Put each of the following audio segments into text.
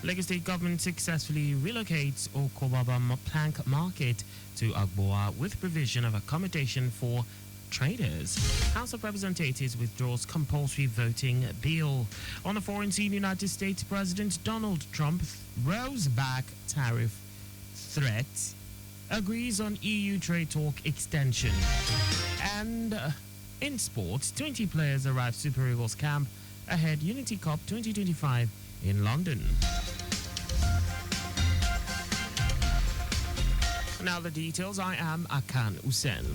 Lagos State government successfully relocates Okobaba Plank Market to Agboa with provision of accommodation for traders. House of Representatives withdraws compulsory voting bill. On the foreign scene, United States President Donald Trump rolls back tariff threat, agrees on EU trade talk extension. And in sports, 20 players arrive Super Eagles camp ahead Unity Cup 2025 in London. Now the details. I am Akan Usen.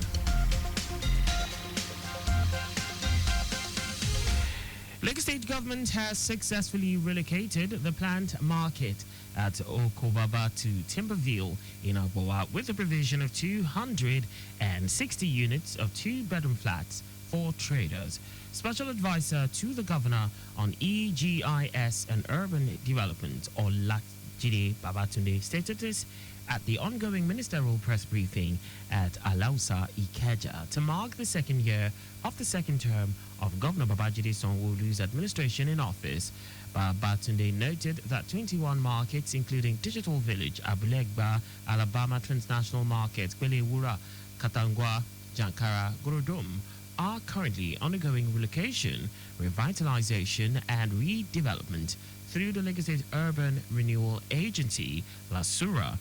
Lagos State government has successfully relocated the plant market at Okobaba to Timberville in Agboa with the provision of 260 units of two-bedroom flats for traders. Special advisor to the governor on EGIS and urban development, Olajide Babatunde, stated this at the ongoing ministerial press briefing at Alausa, Ikeja, to mark the second year of the second term of Governor Babajide Sanwo-Olu's administration in office. Babatunde noted that 21 markets, including Digital Village, Abulegba, Alabama Transnational Market, Kwelewura, Katangwa, Jankara, Gorodom, are currently undergoing relocation, revitalization, and redevelopment through the Lagos State Urban Renewal Agency, LASURA.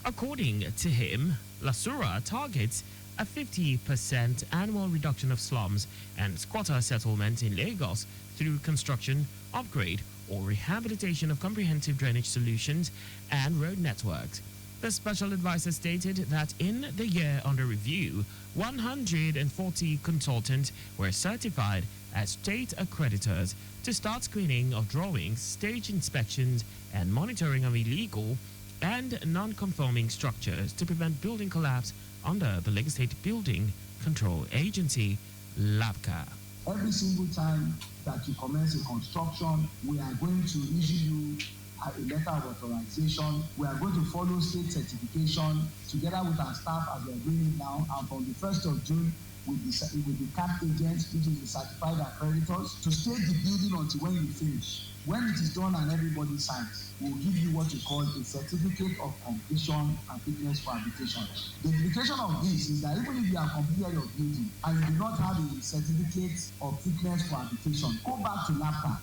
According to him, LASURA targets a 50% annual reduction of slums and squatter settlement in Lagos through construction, upgrade, or rehabilitation of comprehensive drainage solutions and road networks. The special advisor stated that in the year under review, 140 consultants were certified as state accreditors to start screening of drawings, stage inspections, and monitoring of illegal and non-conforming structures to prevent building collapse under the Lagos State Building Control Agency, LABCA. Every single time that you commence a construction, we are going to issue you a letter of authorization. We are going to follow state certification together with our staff as we are doing it now. And from the 1st of June, with the CAP agents, which is the certified accreditors, to stay the building until when you finish. When it is done and everybody signs, we'll give you what you call a certificate of completion and fitness for habitation. The implication of this is that even if you have completed your building and you do not have a certificate of fitness for habitation, go back to LAPCA.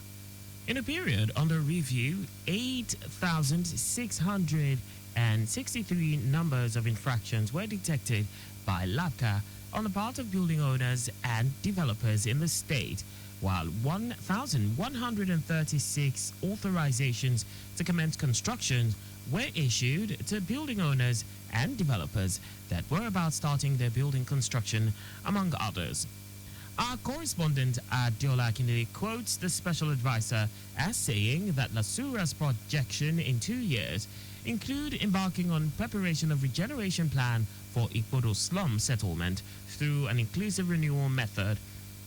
In a period under review, 8,663 numbers of infractions were detected by LABCA on the part of building owners and developers in the state, while 1,136 authorizations to commence construction were issued to building owners and developers that were about starting their building construction, among others. Our correspondent Adiola Akindele quotes the special advisor as saying that LASURA's projection in 2 years include embarking on preparation of regeneration plan for Ikpodo slum settlement through an inclusive renewal method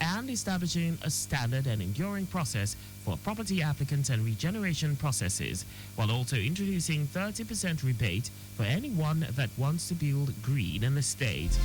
and establishing a standard and enduring process for property applicants and regeneration processes, while also introducing 30% rebate for anyone that wants to build green in the state.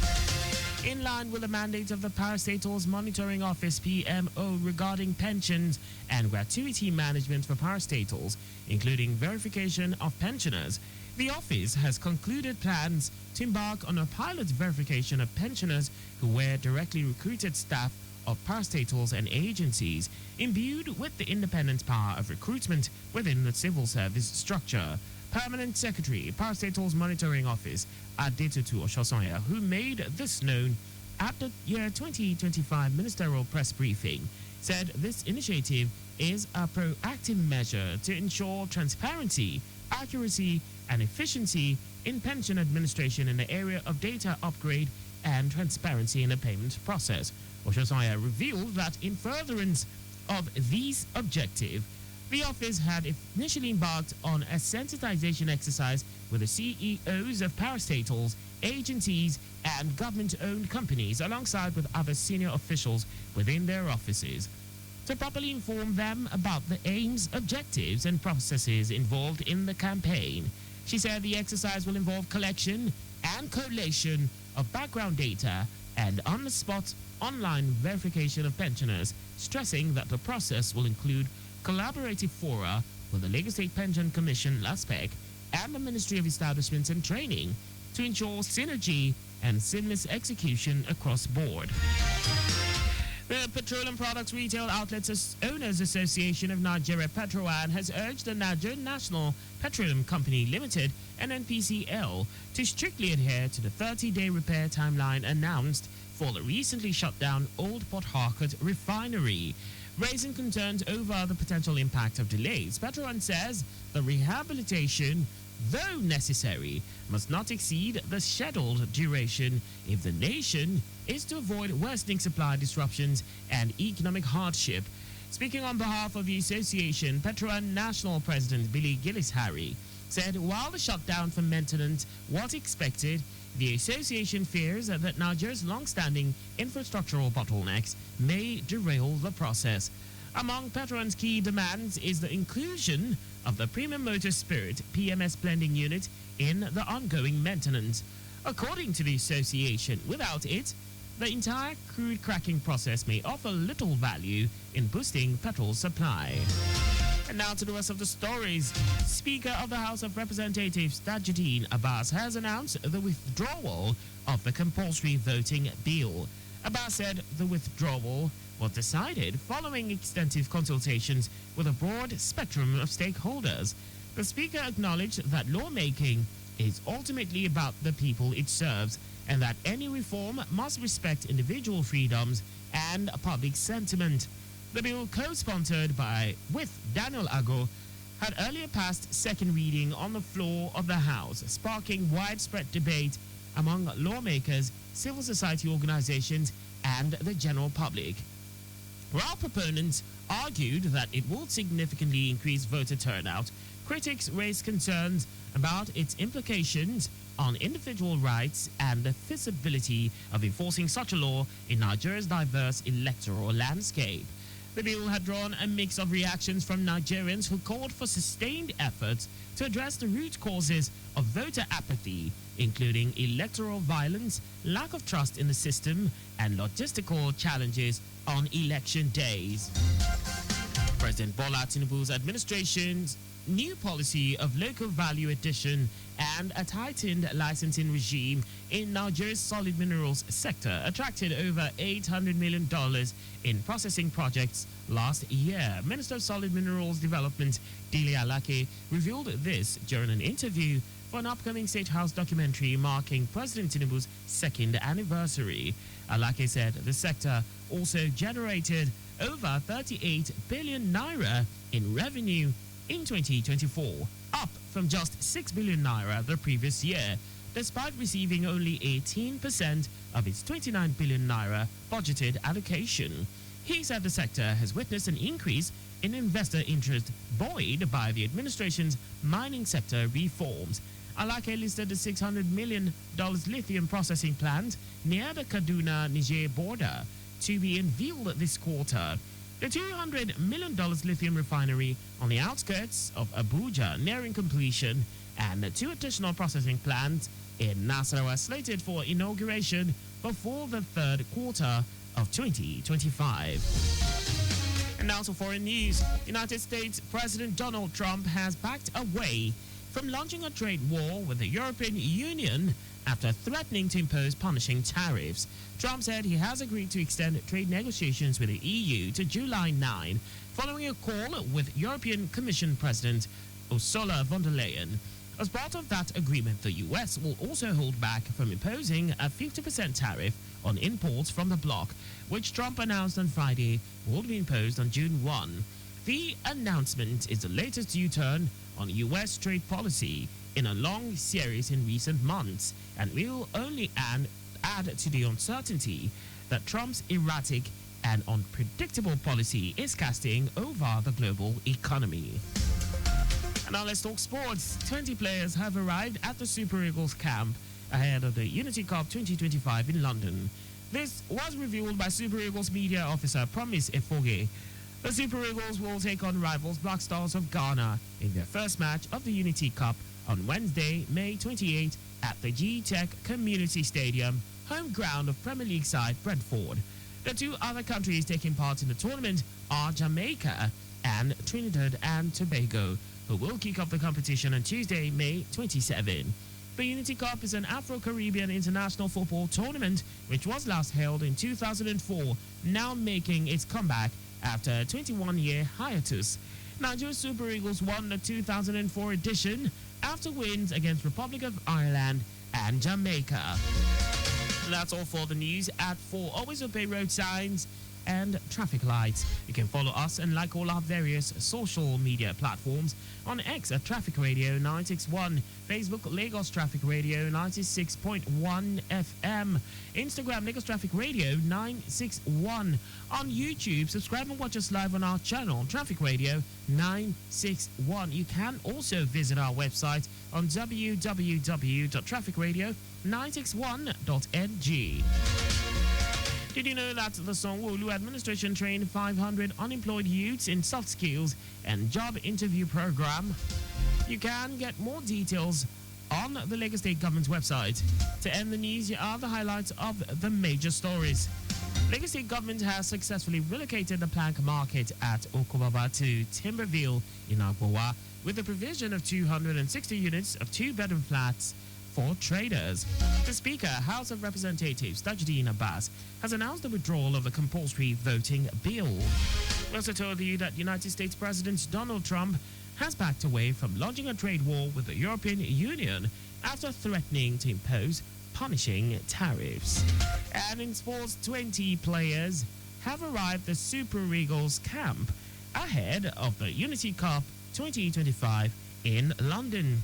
In line with the mandate of the Parastatals Monitoring Office PMO regarding pensions and gratuity management for parastatals, including verification of pensioners, the office has concluded plans to embark on a pilot verification of pensioners who were directly recruited staff of parastatals and agencies imbued with the independent power of recruitment within the civil service structure. Permanent Secretary, Parastatals Monitoring Office, Adetutu Oshosonya, who made this known at the year 2025 ministerial press briefing, said this initiative is a proactive measure to ensure transparency, accuracy, and efficiency in pension administration in the area of data upgrade and transparency in the payment process. Oshosonya revealed that in furtherance of these objectives, the office had initially embarked on a sensitization exercise with the CEOs of parastatals, agencies, and government-owned companies, alongside with other senior officials within their offices, to properly inform them about the aims, objectives, and processes involved in the campaign. She said the exercise will involve collection and collation of background data and on-the-spot online verification of pensioners, stressing that the process will include collaborative fora with the Lagos State Pension Commission, LASPEC, and the Ministry of Establishments and Training to ensure synergy and seamless execution across board. The Petroleum Products Retail Outlets Owners Association of Nigeria, Petroan, has urged the Nigerian National Petroleum Company Limited, NNPCL, to strictly adhere to the 30-day repair timeline announced for the recently shut down Old Port Harcourt refinery. Raising concerns over the potential impact of delays, Petroan says the rehabilitation, though necessary, must not exceed the scheduled duration if the nation is to avoid worsening supply disruptions and economic hardship. Speaking on behalf of the association, Petroan National President Billy Gillis-Harry said while the shutdown for maintenance was expected, the association fears that Nigeria's long-standing infrastructural bottlenecks may derail the process. Among Petroan's key demands is the inclusion of the Premium Motor Spirit PMS blending unit in the ongoing maintenance. According to the association, without it, the entire crude cracking process may offer little value in boosting petrol supply. And now to the rest of the stories. Speaker of the House of Representatives Tajuddin Abbas has announced the withdrawal of the compulsory voting bill. Abbas said the withdrawal was decided following extensive consultations with a broad spectrum of stakeholders. The Speaker acknowledged that lawmaking is ultimately about the people it serves and that any reform must respect individual freedoms and public sentiment. The bill, co-sponsored with Daniel Ago, had earlier passed second reading on the floor of the House, sparking widespread debate among lawmakers, civil society organizations, and the general public. While proponents argued that it would significantly increase voter turnout, critics raised concerns about its implications on individual rights and the feasibility of enforcing such a law in Nigeria's diverse electoral landscape. The bill had drawn a mix of reactions from Nigerians who called for sustained efforts to address the root causes of voter apathy, including electoral violence, lack of trust in the system, and logistical challenges on election days. President Bola Tinubu's administration's new policy of local value addition and a tightened licensing regime in Nigeria's solid minerals sector attracted over $800 million in processing projects last year. Minister of Solid Minerals Development Dele Alake revealed this during an interview for an upcoming State House documentary marking President Tinubu's second anniversary. Alake said the sector also generated over 38 billion naira in revenue in 2024, up from just 6 billion naira the previous year, despite receiving only 18% of its 29 billion naira budgeted allocation. He said the sector has witnessed an increase in investor interest buoyed by the administration's mining sector reforms. Alake listed the $600 million lithium processing plant near the Kaduna-Niger border to be unveiled this quarter. The $200 million lithium refinery on the outskirts of Abuja nearing completion, and 2 additional processing plants in Nasarawa slated for inauguration before the third quarter of 2025. And now to foreign news. United States President Donald Trump has backed away from launching a trade war with the European Union after threatening to impose punishing tariffs. Trump said he has agreed to extend trade negotiations with the EU to July 9, following a call with European Commission President Ursula von der Leyen. As part of that agreement, the US will also hold back from imposing a 50% tariff on imports from the bloc, which Trump announced on Friday will be imposed on June 1. The announcement is the latest U-turn on US trade policy in a long series in recent months, and will only add to the uncertainty that Trump's erratic and unpredictable policy is casting over the global economy. And now let's talk sports. 20 players have arrived at the Super Eagles camp ahead of the Unity Cup 2025 in London. This was revealed by Super Eagles media officer Promise Efoge. The Super Eagles will take on rivals Black Stars of Ghana in their first match of the Unity Cup on Wednesday, May 28 at the G-Tech Community Stadium, home ground of Premier League side Brentford. The 2 other countries taking part in the tournament are Jamaica and Trinidad and Tobago, who will kick off the competition on Tuesday, May 27. The Unity Cup is an Afro-Caribbean international football tournament which was last held in 2004, now making its comeback after a 21-year hiatus. Nigeria Super Eagles won the 2004 edition after wins against Republic of Ireland and Jamaica. That's all for the news at 4. Always obey road signs and traffic lights. You can follow us and like all our various social media platforms on X at Traffic Radio 961, Facebook Lagos Traffic Radio 96.1 FM, Instagram Lagos Traffic Radio 961. On YouTube, subscribe and watch us live on our channel Traffic Radio 961. You can also visit our website on www.trafficradio961.ng. Did you know that the Sanwo-Olu administration trained 500 unemployed youths in soft skills and job interview program? You can get more details on the Lagos State government's website. To end the news, here are the highlights of the major stories. Lagos State government has successfully relocated the plank market at Okobaba to Timberville in Agbowa with the provision of 260 units of two-bedroom flats for traders. The Speaker, House of Representatives, Tajudeen Abbas, has announced the withdrawal of the compulsory voting bill. We also told you that United States President Donald Trump has backed away from launching a trade war with the European Union after threatening to impose punishing tariffs. And in sports, 20 players have arrived at Super Eagles camp ahead of the Unity Cup 2025 in London.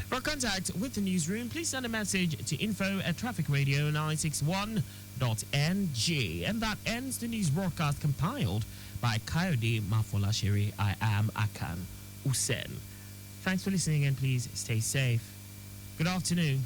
For contact with the newsroom, please send a message to info@trafficradio961.ng. And that ends the news broadcast compiled by Kayode Mafolashiri. I am Akan Usen. Thanks for listening and please stay safe. Good afternoon.